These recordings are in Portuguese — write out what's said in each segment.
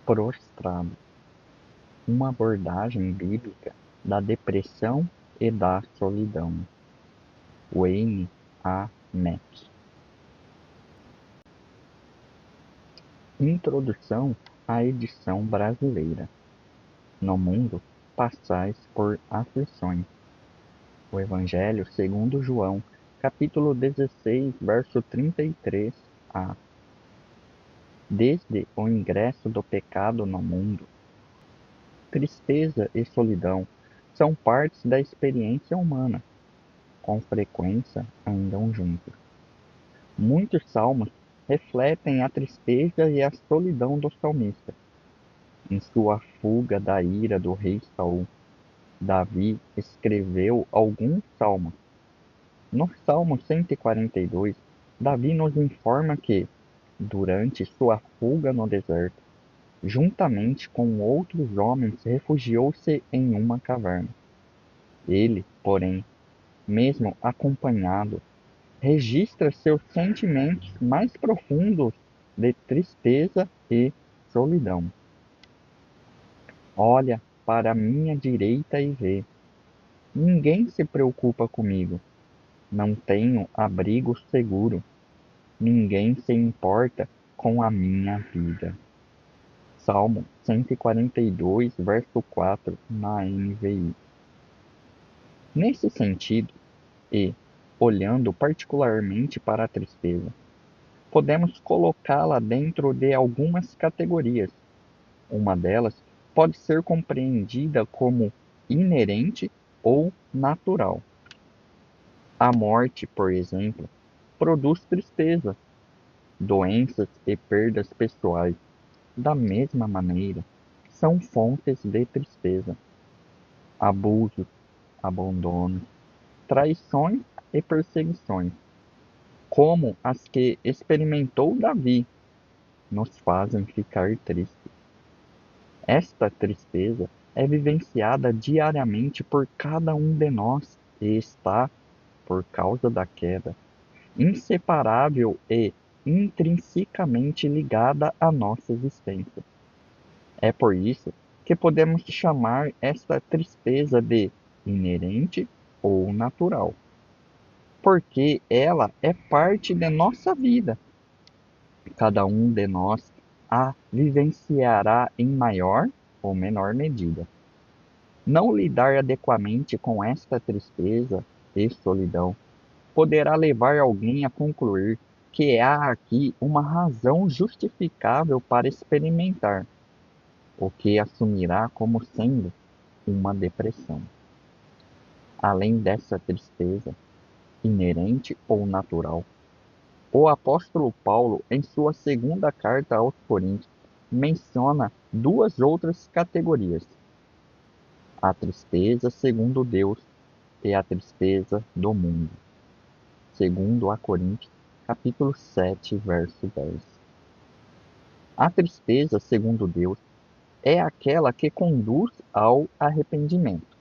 prostrado, uma abordagem bíblica da depressão e da solidão. Wayne A. Mack. Introdução à edição brasileira. No mundo passais por aflições. O Evangelho segundo João, capítulo 16, verso 33a. Desde o ingresso do pecado no mundo, tristeza e solidão são partes da experiência humana. Com frequência andam juntos. Muitos salmos refletem a tristeza e a solidão do salmista. Em sua fuga da ira do rei Saul, Davi escreveu alguns salmos. No Salmo 142, Davi nos informa que, durante sua fuga no deserto, juntamente com outros homens, refugiou-se em uma caverna. Ele, porém, mesmo acompanhado, registra seus sentimentos mais profundos de tristeza e solidão. Olha para a minha direita e vê. Ninguém se preocupa comigo. Não tenho abrigo seguro. Ninguém se importa com a minha vida. Salmo 142, verso 4, na NVI. Nesse sentido, e olhando particularmente para a tristeza, podemos colocá-la dentro de algumas categorias. Uma delas pode ser compreendida como inerente ou natural. A morte, por exemplo, produz tristeza. Doenças e perdas pessoais, da mesma maneira, são fontes de tristeza. Abusos, abandonos, traições e perseguições, como as que experimentou Davi, nos fazem ficar tristes. Esta tristeza é vivenciada diariamente por cada um de nós e está, por causa da queda, inseparável e intrinsecamente ligada à nossa existência. É por isso que podemos chamar esta tristeza de inerente ou natural, porque ela é parte de nossa vida. Cada um de nós a vivenciará em maior ou menor medida. Não lidar adequadamente com esta tristeza e solidão poderá levar alguém a concluir que há aqui uma razão justificável para experimentar, o que assumirá como sendo uma depressão. Além dessa tristeza, inerente ou natural, o apóstolo Paulo, em sua segunda carta aos Coríntios, menciona duas outras categorias: a tristeza segundo Deus e a tristeza do mundo. Segundo a Coríntios, capítulo 7, verso 10. A tristeza segundo Deus é aquela que conduz ao arrependimento.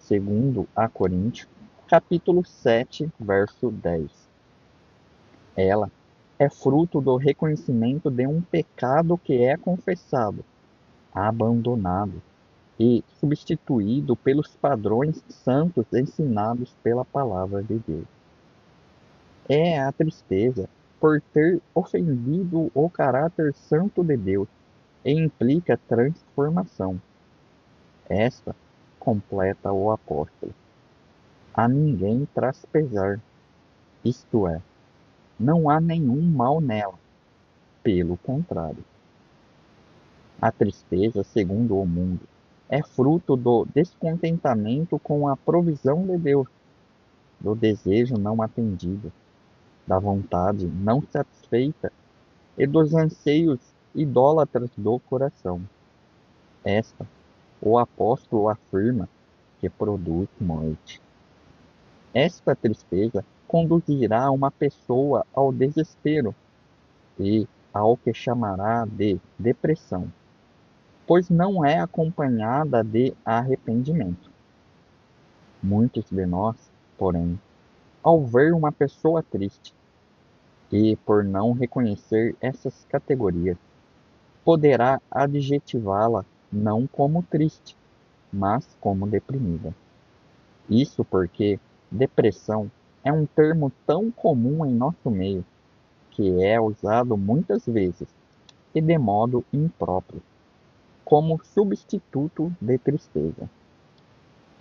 Segundo a Coríntios, capítulo 7, verso 10. Ela é fruto do reconhecimento de um pecado que é confessado, abandonado e substituído pelos padrões santos ensinados pela palavra de Deus. É a tristeza por ter ofendido o caráter santo de Deus e implica transformação. Esta completa o apóstolo. A ninguém traz pesar, isto é, não há nenhum mal nela. Pelo contrário, a tristeza, segundo o mundo, é fruto do descontentamento com a provisão de Deus, do desejo não atendido, da vontade não satisfeita e dos anseios idólatras do coração. Esta, o apóstolo afirma que produz morte. Esta tristeza conduzirá uma pessoa ao desespero e ao que chamará de depressão, pois não é acompanhada de arrependimento. Muitos de nós, porém, ao ver uma pessoa triste, e por não reconhecer essas categorias, poderá adjetivá-la não como triste, mas como deprimida. Isso porque depressão é um termo tão comum em nosso meio que é usado muitas vezes e de modo impróprio, como substituto de tristeza.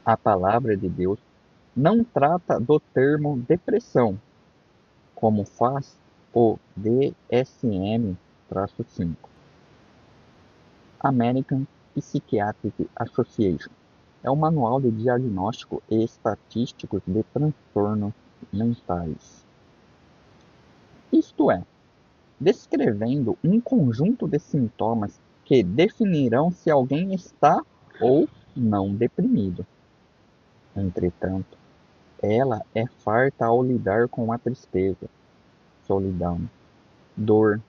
A palavra de Deus não trata do termo depressão, como faz o DSM-5, American Psychiatric Association. É o Manual de Diagnóstico e Estatísticos de Transtornos Mentais. Isto é, descrevendo um conjunto de sintomas que definirão se alguém está ou não deprimido. Entretanto, ela é farta ao lidar com a tristeza, solidão, dor,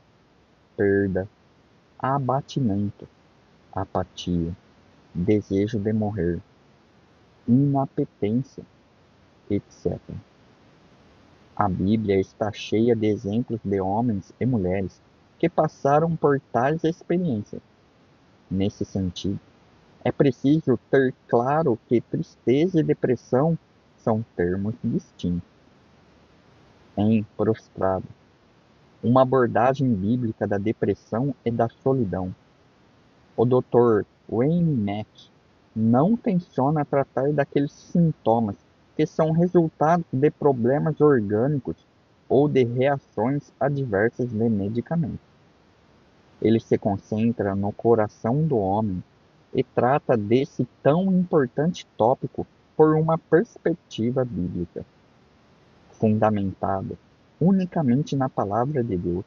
perda, abatimento, apatia, desejo de morrer, inapetência, etc. A Bíblia está cheia de exemplos de homens e mulheres que passaram por tais experiências. Nesse sentido, é preciso ter claro que tristeza e depressão são termos distintos. Em Prostrado, uma abordagem bíblica da depressão e da solidão, o Dr. Wayne Mack não tenciona tratar daqueles sintomas que são resultado de problemas orgânicos ou de reações adversas de medicamentos. Ele se concentra no coração do homem e trata desse tão importante tópico por uma perspectiva bíblica, fundamentada unicamente na palavra de Deus.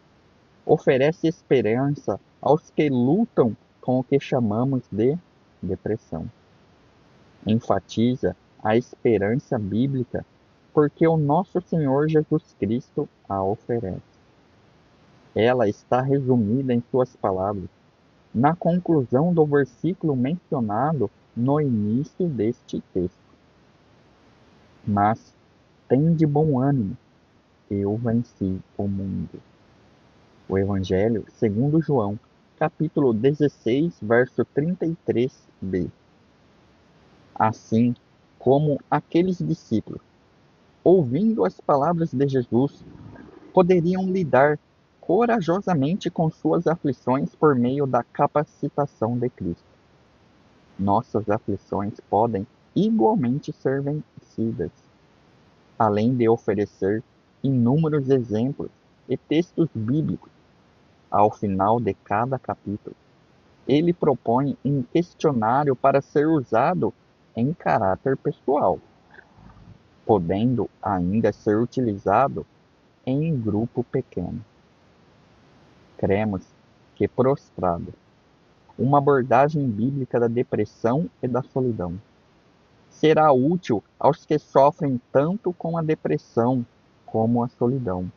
Oferece esperança aos que lutam com o que chamamos de depressão. Enfatiza a esperança bíblica porque o nosso Senhor Jesus Cristo a oferece. Ela está resumida em suas palavras, na conclusão do versículo mencionado no início deste texto. Mas tende bom ânimo, eu venci o mundo. O Evangelho segundo João, capítulo 16, verso 33b. Assim como aqueles discípulos, ouvindo as palavras de Jesus, poderiam lidar corajosamente com suas aflições por meio da capacitação de Cristo. Nossas aflições podem igualmente ser vencidas, além de oferecer inúmeros exemplos e textos bíblicos. Ao final de cada capítulo, ele propõe um questionário para ser usado em caráter pessoal, podendo ainda ser utilizado em grupo pequeno. Cremos que Prostrado, uma abordagem bíblica da depressão e da solidão, será útil aos que sofrem tanto com a depressão como a solidão,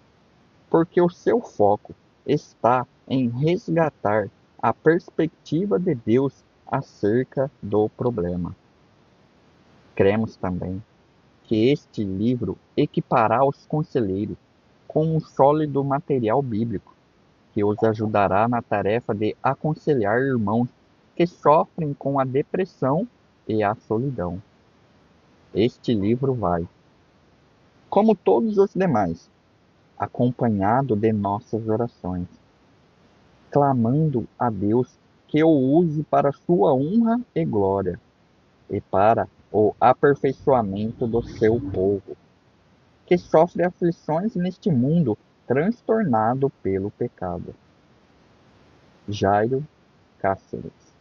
porque o seu foco está em resgatar a perspectiva de Deus acerca do problema. Cremos também que este livro equipará os conselheiros com um sólido material bíblico, que os ajudará na tarefa de aconselhar irmãos que sofrem com a depressão e a solidão. Este livro vai, como todos os demais, acompanhado de nossas orações, clamando a Deus que o use para sua honra e glória e para o aperfeiçoamento do seu povo, que sofre aflições neste mundo transtornado pelo pecado. Jairo Cáceres,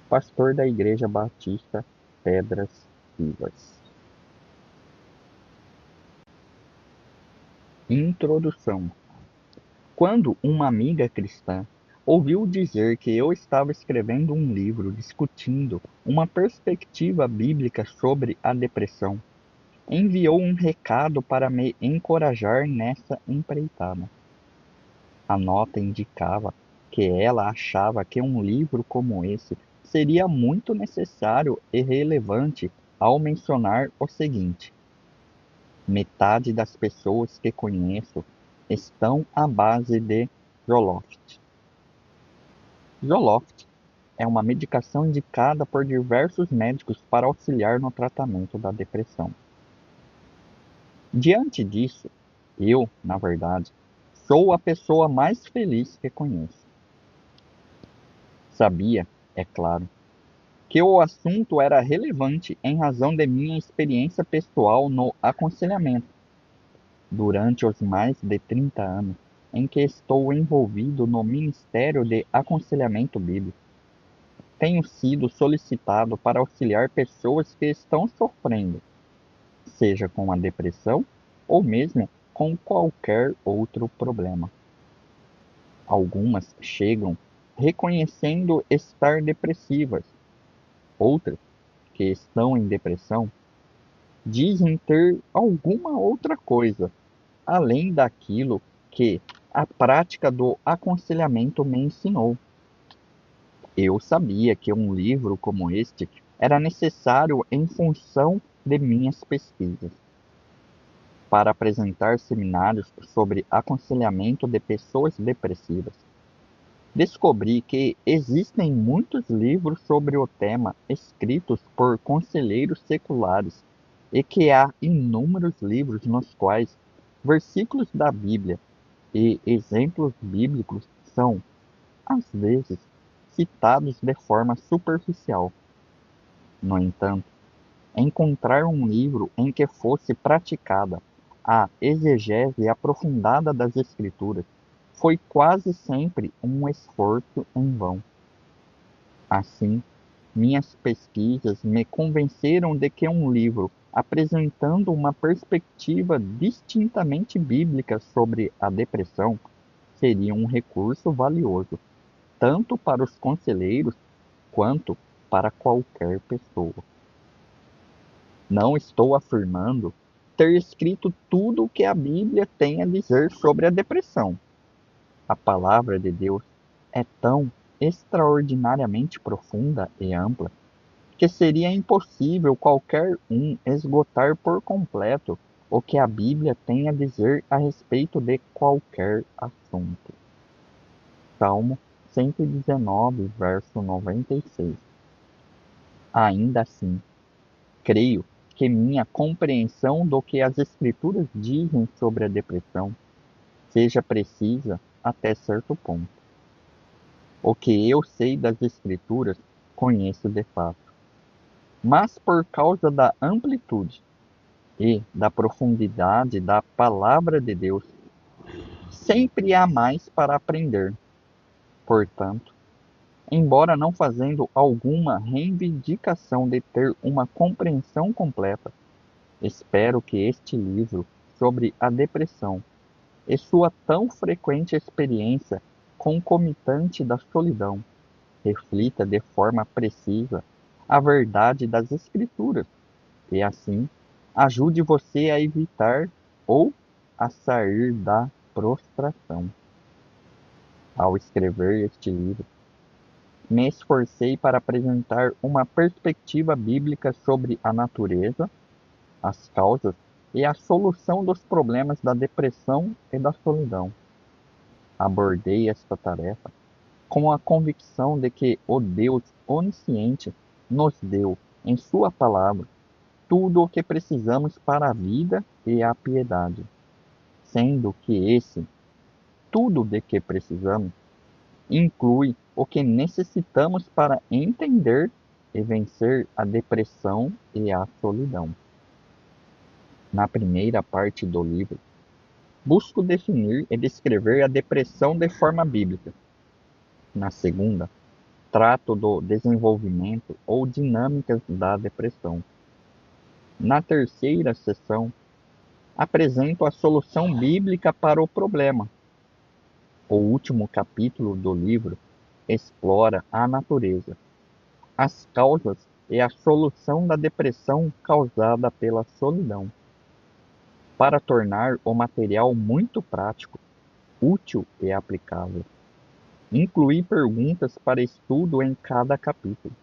pastor da Igreja Batista Pedras Vivas. Introdução. Quando uma amiga cristã ouviu dizer que eu estava escrevendo um livro discutindo uma perspectiva bíblica sobre a depressão, enviou um recado para me encorajar nessa empreitada. A nota indicava que ela achava que um livro como esse seria muito necessário e relevante ao mencionar o seguinte: metade das pessoas que conheço estão à base de Zoloft. Zoloft é uma medicação indicada por diversos médicos para auxiliar no tratamento da depressão. Diante disso, eu, na verdade, sou a pessoa mais feliz que conheço. Sabia, é claro, que o assunto era relevante em razão de minha experiência pessoal no aconselhamento durante os mais de 30 anos em que estou envolvido no Ministério de Aconselhamento Bíblico. Tenho sido solicitado para auxiliar pessoas que estão sofrendo, seja com a depressão ou mesmo com qualquer outro problema. Algumas chegam reconhecendo estar depressivas, outras, que estão em depressão, dizem ter alguma outra coisa, além daquilo que a prática do aconselhamento me ensinou. Eu sabia que um livro como este era necessário em função de minhas pesquisas. Para apresentar seminários sobre aconselhamento de pessoas depressivas. Descobri que existem muitos livros sobre o tema escritos por conselheiros seculares e que há inúmeros livros nos quais versículos da Bíblia e exemplos bíblicos são, às vezes, citados de forma superficial. No entanto, encontrar um livro em que fosse praticada a exegese aprofundada das Escrituras foi quase sempre um esforço em vão. Assim, minhas pesquisas me convenceram de que um livro apresentando uma perspectiva distintamente bíblica sobre a depressão seria um recurso valioso, tanto para os conselheiros quanto para qualquer pessoa. Não estou afirmando ter escrito tudo o que a Bíblia tem a dizer sobre a depressão. A palavra de Deus é tão extraordinariamente profunda e ampla que seria impossível qualquer um esgotar por completo o que a Bíblia tem a dizer a respeito de qualquer assunto. Salmo 119, verso 96. Ainda assim, creio que minha compreensão do que as Escrituras dizem sobre a depressão seja precisa até certo ponto. O que eu sei das Escrituras, conheço de fato. Mas por causa da amplitude e da profundidade da Palavra de Deus, sempre há mais para aprender. Portanto, embora não fazendo alguma reivindicação de ter uma compreensão completa, espero que este livro sobre a depressão e sua tão frequente experiência concomitante da solidão reflita de forma precisa a verdade das Escrituras e, assim, ajude você a evitar ou a sair da prostração. Ao escrever este livro, me esforcei para apresentar uma perspectiva bíblica sobre a natureza, as causas e a solução dos problemas da depressão e da solidão. Abordei esta tarefa com a convicção de que o Deus onisciente nos deu, em Sua palavra, tudo o que precisamos para a vida e a piedade, sendo que esse tudo de que precisamos inclui o que necessitamos para entender e vencer a depressão e a solidão. Na primeira parte do livro, busco definir e descrever a depressão de forma bíblica. Na segunda, trato do desenvolvimento ou dinâmicas da depressão. Na terceira seção, apresento a solução bíblica para o problema. O último capítulo do livro explora a natureza, as causas e a solução da depressão causada pela solidão. Para tornar o material muito prático, útil e aplicável, incluí perguntas para estudo em cada capítulo.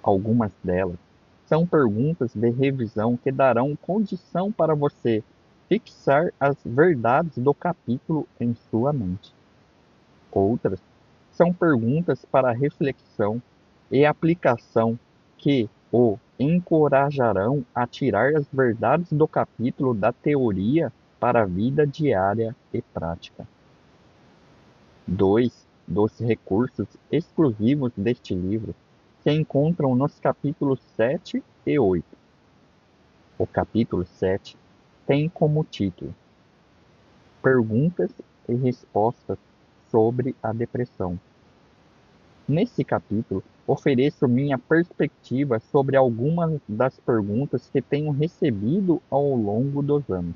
Algumas delas são perguntas de revisão que darão condição para você fixar as verdades do capítulo em sua mente. Outras são perguntas para reflexão e aplicação que o encorajarão a tirar as verdades do capítulo da teoria para a vida diária e prática. 2 dos recursos exclusivos deste livro se encontram nos capítulos 7 e 8. O capítulo 7 tem como título Perguntas e Respostas sobre a Depressão. Nesse capítulo, ofereço minha perspectiva sobre algumas das perguntas que tenho recebido ao longo dos anos.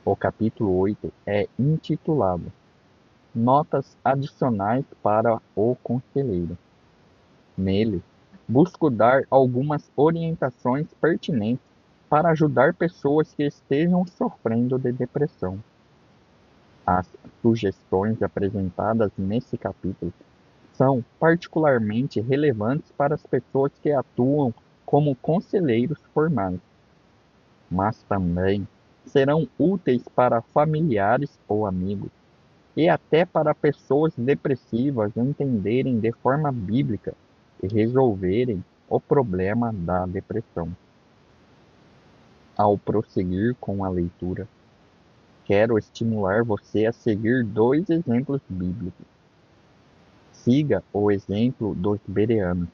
O capítulo 8 é intitulado Notas adicionais para o conselheiro. Nele, busco dar algumas orientações pertinentes para ajudar pessoas que estejam sofrendo de depressão. As sugestões apresentadas nesse capítulo são particularmente relevantes para as pessoas que atuam como conselheiros formais, mas também serão úteis para familiares ou amigos, e até para pessoas depressivas entenderem de forma bíblica e resolverem o problema da depressão. Ao prosseguir com a leitura, quero estimular você a seguir 2 exemplos bíblicos. Siga o exemplo dos bereanos,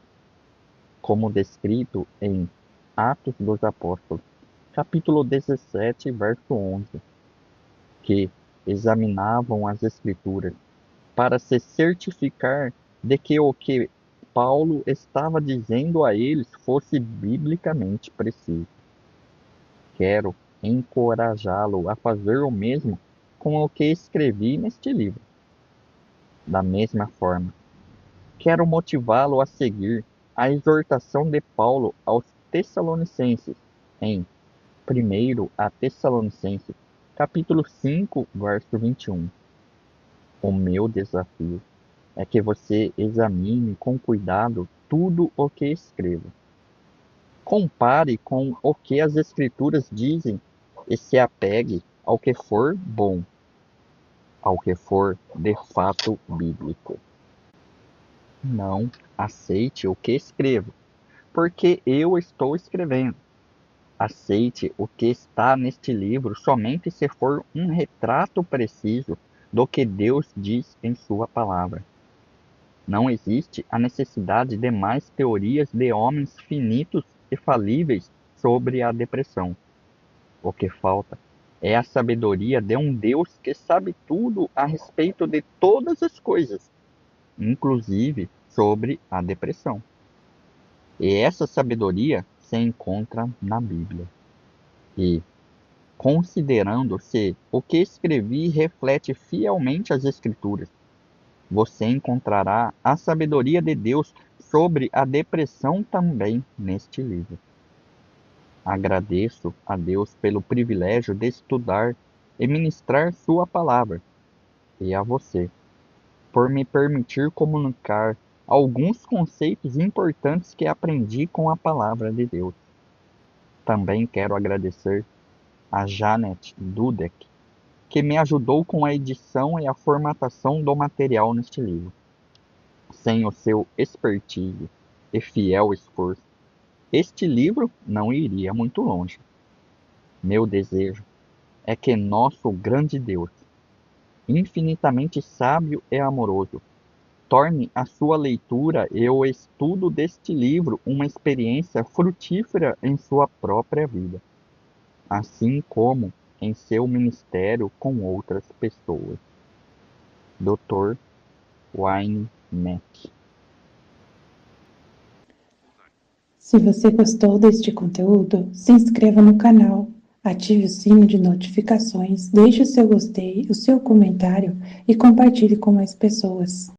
como descrito em Atos dos Apóstolos, capítulo 17, verso 11, que examinavam as Escrituras para se certificar de que o que Paulo estava dizendo a eles fosse biblicamente preciso. Quero encorajá-lo a fazer o mesmo com o que escrevi neste livro. Da mesma forma, quero motivá-lo a seguir a exortação de Paulo aos Tessalonicenses em 1 a Tessalonicenses, capítulo 5, verso 21. O meu desafio é que você examine com cuidado tudo o que escrevo. Compare com o que as Escrituras dizem e se apegue ao que for bom, ao que for de fato bíblico. Não aceite o que escrevo, porque eu estou escrevendo. Aceite o que está neste livro somente se for um retrato preciso do que Deus diz em sua palavra. Não existe a necessidade de mais teorias de homens finitos e falíveis sobre a depressão. O que falta é a sabedoria de um Deus que sabe tudo a respeito de todas as coisas, inclusive sobre a depressão. E essa sabedoria se encontra na Bíblia. E, considerando se o que escrevi reflete fielmente as Escrituras, você encontrará a sabedoria de Deus sobre a depressão também neste livro. Agradeço a Deus pelo privilégio de estudar e ministrar sua palavra, e a você, por me permitir comunicar alguns conceitos importantes que aprendi com a palavra de Deus. Também quero agradecer a Janet Dudek, que me ajudou com a edição e a formatação do material neste livro. Sem o seu expertise e fiel esforço, este livro não iria muito longe. Meu desejo é que nosso grande Deus, infinitamente sábio e amoroso, torne a sua leitura e o estudo deste livro uma experiência frutífera em sua própria vida, assim como em seu ministério com outras pessoas. Dr. Wayne Mack. Se você gostou deste conteúdo, se inscreva no canal, ative o sino de notificações, deixe o seu gostei, o seu comentário e compartilhe com mais pessoas.